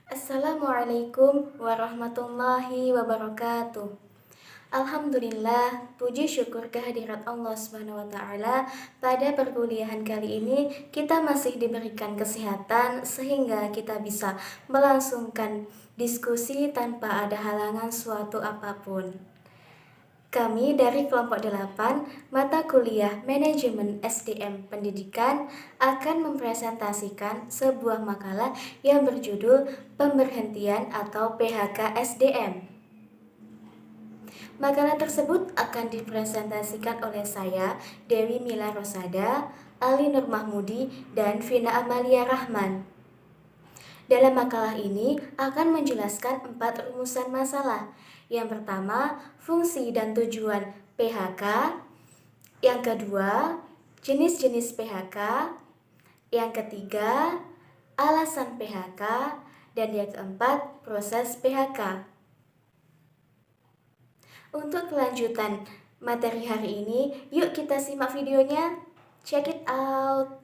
Assalamualaikum warahmatullahi wabarakatuh. Alhamdulillah, puji syukur kehadirat Allah Subhanahu wa taala. Pada perkuliahan kali ini kita masih diberikan kesehatan sehingga kita bisa melangsungkan diskusi tanpa ada halangan suatu apapun. Kami dari kelompok 8 mata kuliah Manajemen SDM Pendidikan akan mempresentasikan sebuah makalah yang berjudul Pemberhentian atau PHK SDM. Makalah tersebut akan dipresentasikan oleh saya, Dewi Mila Rosada, Ali Nur Mahmudi, dan Vina Amalia Rahman. Dalam makalah ini akan menjelaskan 4 rumusan masalah. Yang pertama, fungsi dan tujuan PHK. Yang kedua, jenis-jenis PHK. Yang ketiga, alasan PHK. Dan yang keempat, proses PHK. Untuk kelanjutan materi hari ini, yuk kita simak videonya. Check it out.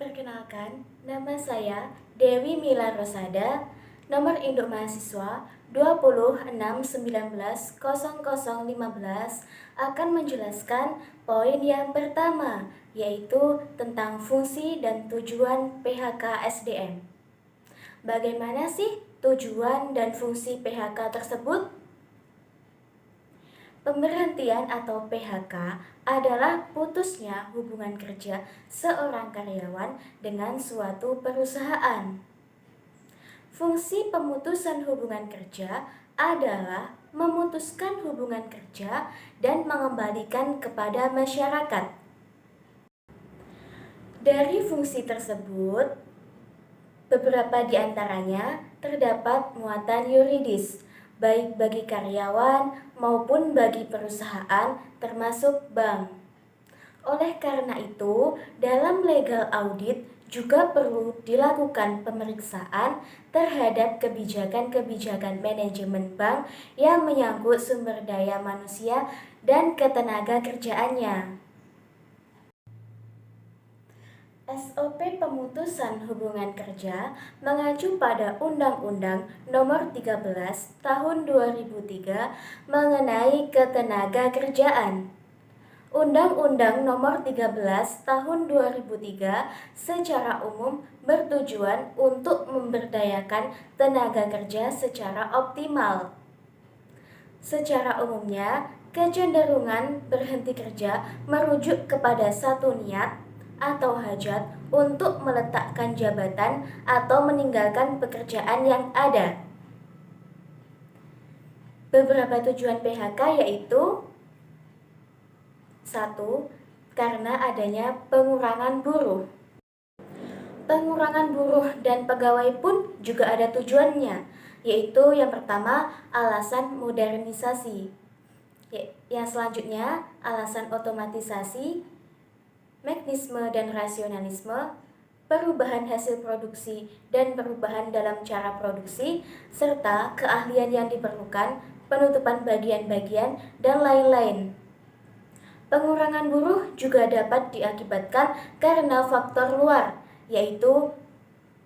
Perkenalkan, nama saya Dewi Mila Rosada, nomor induk mahasiswa 206190015 akan menjelaskan poin yang pertama, yaitu tentang fungsi dan tujuan PHK SDM. Bagaimana sih tujuan dan fungsi PHK tersebut? Pemberhentian atau PHK adalah putusnya hubungan kerja seorang karyawan dengan suatu perusahaan. Fungsi pemutusan hubungan kerja adalah memutuskan hubungan kerja dan mengembalikan kepada masyarakat. Dari fungsi tersebut, beberapa di antaranya terdapat muatan yuridis, baik bagi karyawan maupun bagi perusahaan termasuk bank. Oleh karena itu, dalam legal audit juga perlu dilakukan pemeriksaan terhadap kebijakan-kebijakan manajemen bank yang menyangkut sumber daya manusia dan ketenaga kerjaannya. SOP pemutusan hubungan kerja mengacu pada Undang-Undang Nomor 13 Tahun 2003 mengenai ketenaga kerjaan. Undang-Undang Nomor 13 Tahun 2003 secara umum bertujuan untuk memberdayakan tenaga kerja secara optimal. Secara umumnya, kecenderungan berhenti kerja merujuk kepada satu niat atau hajat untuk meletakkan jabatan atau meninggalkan pekerjaan yang ada. Beberapa tujuan PHK yaitu 1. Karena adanya pengurangan buruh. Pengurangan buruh dan pegawai pun juga ada tujuannya, yaitu yang pertama alasan modernisasi. Yang selanjutnya alasan otomatisasi, mekanisme dan rasionalisme, perubahan hasil produksi dan perubahan dalam cara produksi, serta keahlian yang diperlukan, penutupan bagian-bagian, dan lain-lain. Pengurangan buruh juga dapat diakibatkan karena faktor luar, yaitu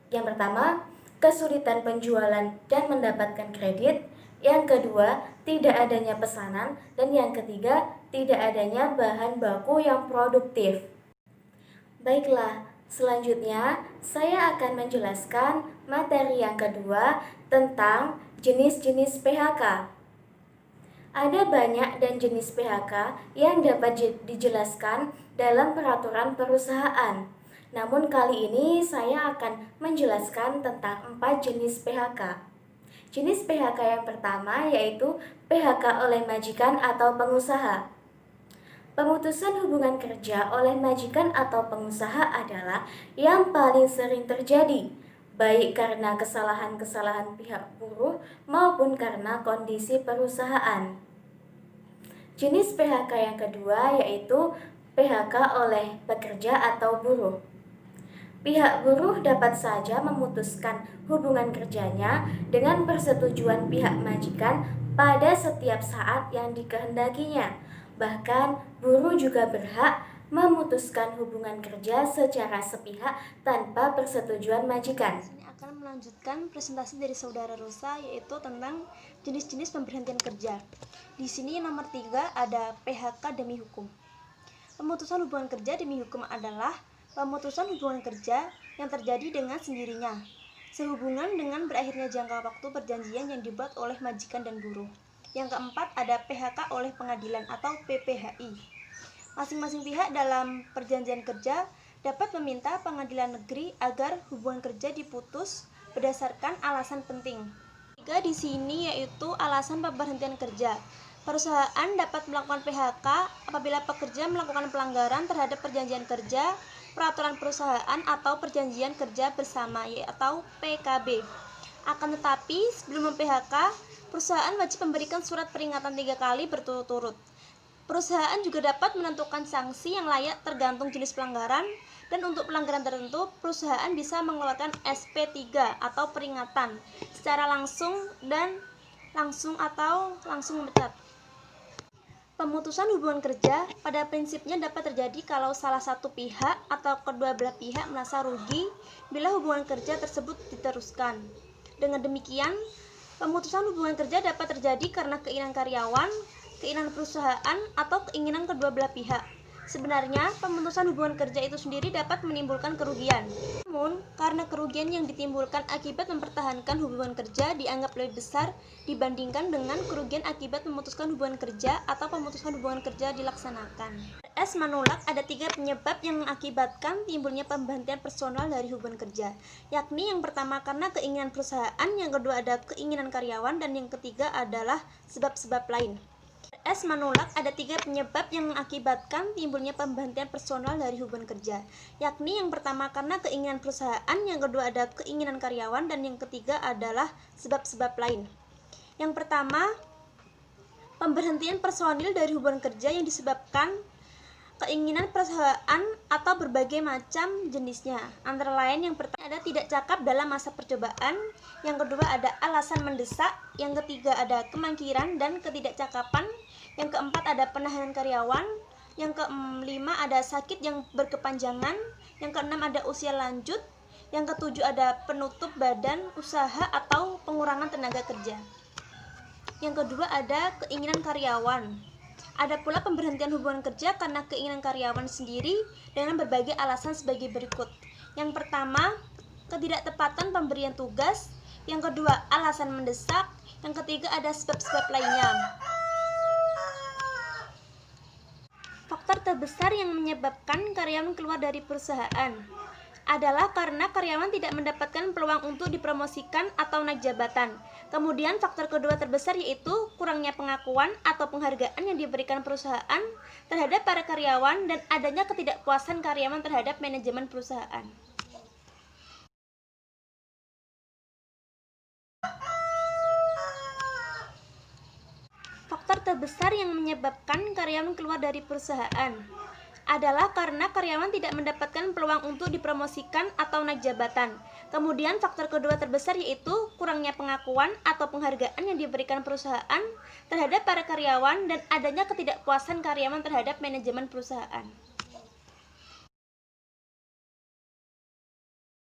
yang pertama, kesulitan penjualan dan mendapatkan kredit. Yang kedua, tidak adanya pesanan. Dan yang ketiga, tidak adanya bahan baku yang produktif. Baiklah, selanjutnya saya akan menjelaskan materi yang kedua tentang jenis-jenis PHK. Ada banyak dan jenis PHK yang dapat dijelaskan dalam peraturan perusahaan. Namun kali ini saya akan menjelaskan tentang 4 jenis PHK. Jenis PHK yang pertama yaitu PHK oleh majikan atau pengusaha. Pemutusan hubungan kerja oleh majikan atau pengusaha adalah yang paling sering terjadi, baik karena kesalahan-kesalahan pihak buruh maupun karena kondisi perusahaan. Jenis PHK yang kedua yaitu PHK oleh pekerja atau buruh. Pihak buruh dapat saja memutuskan hubungan kerjanya dengan persetujuan pihak majikan pada setiap saat yang dikehendakinya. Bahkan, buruh juga berhak memutuskan hubungan kerja secara sepihak tanpa persetujuan majikan. Sini akan melanjutkan presentasi dari saudara Rosa, yaitu tentang jenis-jenis pemberhentian kerja. Di sini nomor 3 ada PHK demi hukum. Pemutusan hubungan kerja demi hukum adalah pemutusan hubungan kerja yang terjadi dengan sendirinya, sehubungan dengan berakhirnya jangka waktu perjanjian yang dibuat oleh majikan dan buruh. Yang keempat ada PHK oleh pengadilan atau PPHI. Masing-masing pihak dalam perjanjian kerja dapat meminta pengadilan negeri agar hubungan kerja diputus berdasarkan alasan penting. Tiga di sini yaitu alasan pemberhentian kerja. Perusahaan dapat melakukan PHK apabila pekerja melakukan pelanggaran terhadap perjanjian kerja, peraturan perusahaan atau perjanjian kerja bersama atau PKB. Akan tetapi sebelum mem-PHK, perusahaan wajib memberikan surat peringatan 3 kali berturut-turut. Perusahaan juga dapat menentukan sanksi yang layak tergantung jenis pelanggaran, dan untuk pelanggaran tertentu, perusahaan bisa mengeluarkan SP3 atau peringatan secara langsung atau langsung memecat. Pemutusan hubungan kerja pada prinsipnya dapat terjadi kalau salah satu pihak atau kedua belah pihak merasa rugi bila hubungan kerja tersebut diteruskan. Dengan demikian, pemutusan hubungan kerja dapat terjadi karena keinginan karyawan, keinginan perusahaan, atau keinginan kedua belah pihak. Sebenarnya, pemutusan hubungan kerja itu sendiri dapat menimbulkan kerugian. Namun, karena kerugian yang ditimbulkan akibat mempertahankan hubungan kerja dianggap lebih besar dibandingkan dengan kerugian akibat memutuskan hubungan kerja atau pemutusan hubungan kerja dilaksanakan. RS menolak ada 3 penyebab yang mengakibatkan timbulnya pemberhentian personal dari hubungan kerja, yakni yang pertama karena keinginan perusahaan, yang kedua ada keinginan karyawan, dan yang ketiga adalah sebab-sebab lain. RS menolak ada 3 penyebab yang mengakibatkan timbulnya pemberhentian personal dari hubungan kerja, yakni yang pertama karena keinginan perusahaan, yang kedua ada keinginan karyawan, dan yang ketiga adalah sebab-sebab lain. Yang pertama, pemberhentian personil dari hubungan kerja yang disebabkan keinginan perusahaan atau berbagai macam jenisnya. Antara lain yang pertama ada tidak cakap dalam masa percobaan, yang kedua ada alasan mendesak, yang ketiga ada kemangkiran dan ketidakcakapan, yang keempat ada penahanan karyawan, yang kelima ada sakit yang berkepanjangan, yang keenam ada usia lanjut, yang ketujuh ada penutup badan usaha atau pengurangan tenaga kerja. Yang kedua ada keinginan karyawan. Ada pula pemberhentian hubungan kerja karena keinginan karyawan sendiri dengan berbagai alasan sebagai berikut. Yang pertama, ketidaktepatan pemberian tugas. Yang kedua, alasan mendesak. Yang ketiga, ada sebab-sebab lainnya. Faktor terbesar yang menyebabkan karyawan keluar dari perusahaan adalah karena karyawan tidak mendapatkan peluang untuk dipromosikan atau naik jabatan. Kemudian faktor kedua terbesar yaitu kurangnya pengakuan atau penghargaan yang diberikan perusahaan terhadap para karyawan dan adanya ketidakpuasan karyawan terhadap manajemen perusahaan. Faktor terbesar yang menyebabkan karyawan keluar dari perusahaan adalah karena karyawan tidak mendapatkan peluang untuk dipromosikan atau naik jabatan. Kemudian faktor kedua terbesar yaitu kurangnya pengakuan atau penghargaan yang diberikan perusahaan terhadap para karyawan dan adanya ketidakpuasan karyawan terhadap manajemen perusahaan.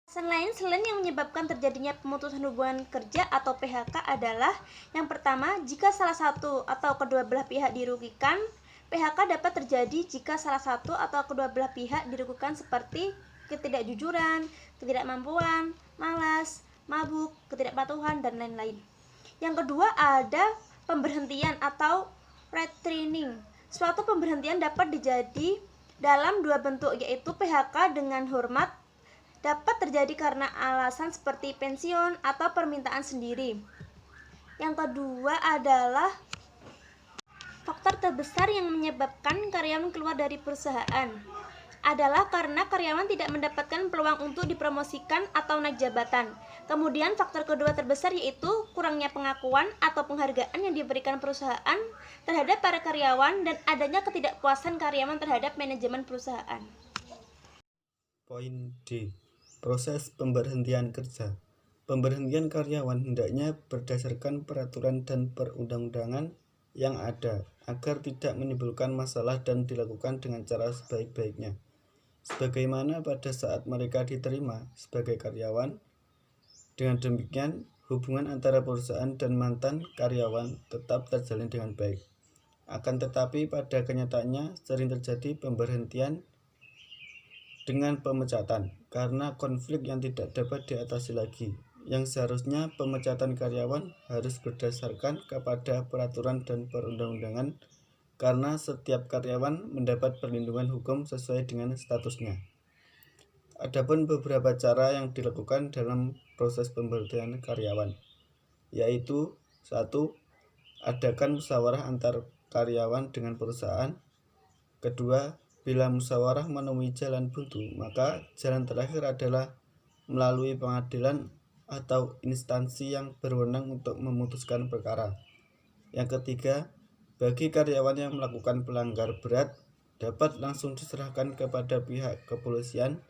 Alasan lain selain yang menyebabkan terjadinya pemutusan hubungan kerja atau PHK adalah yang pertama, jika salah satu atau kedua belah pihak dirugikan. PHK dapat terjadi jika salah satu atau kedua belah pihak dirugikan seperti ketidakjujuran, ketidakmampuan, malas, mabuk, ketidakpatuhan, dan lain-lain. Yang kedua ada pemberhentian atau retraining. Suatu pemberhentian dapat dijadi dalam 2 bentuk, yaitu PHK dengan hormat dapat terjadi karena alasan seperti pensiun atau permintaan sendiri. Yang kedua adalah faktor terbesar yang menyebabkan karyawan keluar dari perusahaan adalah karena karyawan tidak mendapatkan peluang untuk dipromosikan atau naik jabatan. Kemudian faktor kedua terbesar yaitu kurangnya pengakuan atau penghargaan yang diberikan perusahaan terhadap para karyawan dan adanya ketidakpuasan karyawan terhadap manajemen perusahaan. Poin D. Proses pemberhentian kerja. Pemberhentian karyawan hendaknya berdasarkan peraturan dan perundang-undangan yang ada agar tidak menimbulkan masalah dan dilakukan dengan cara sebaik-baiknya. Sebagaimana pada saat mereka diterima sebagai karyawan. Dengan demikian, hubungan antara perusahaan dan mantan karyawan tetap terjalin dengan baik. Akan tetapi pada kenyataannya sering terjadi pemberhentian dengan pemecatan karena konflik yang tidak dapat diatasi lagi. Yang seharusnya pemecatan karyawan harus berdasarkan kepada peraturan dan perundang-undangan karena setiap karyawan mendapat perlindungan hukum sesuai dengan statusnya. Adapun beberapa cara yang dilakukan dalam proses pemberhentian karyawan, yaitu 1. Adakan musyawarah antar karyawan dengan perusahaan. Kedua, bila musyawarah menemui jalan buntu, maka jalan terakhir adalah melalui pengadilan atau instansi yang berwenang untuk memutuskan perkara. Yang ketiga, bagi karyawan yang melakukan pelanggar berat dapat langsung diserahkan kepada pihak kepolisian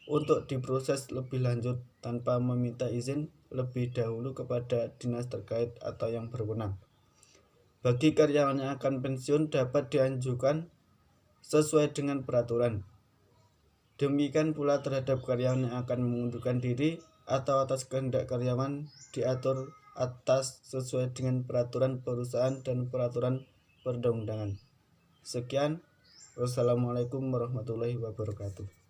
untuk diproses lebih lanjut tanpa meminta izin lebih dahulu kepada dinas terkait atau yang berwenang. Bagi karyawan yang akan pensiun dapat diajukan sesuai dengan peraturan. Demikian pula terhadap karyawan yang akan mengundurkan diri atau atas kehendak karyawan diatur atas sesuai dengan peraturan perusahaan dan peraturan perundang-undangan. Sekian, wassalamualaikum warahmatullahi wabarakatuh.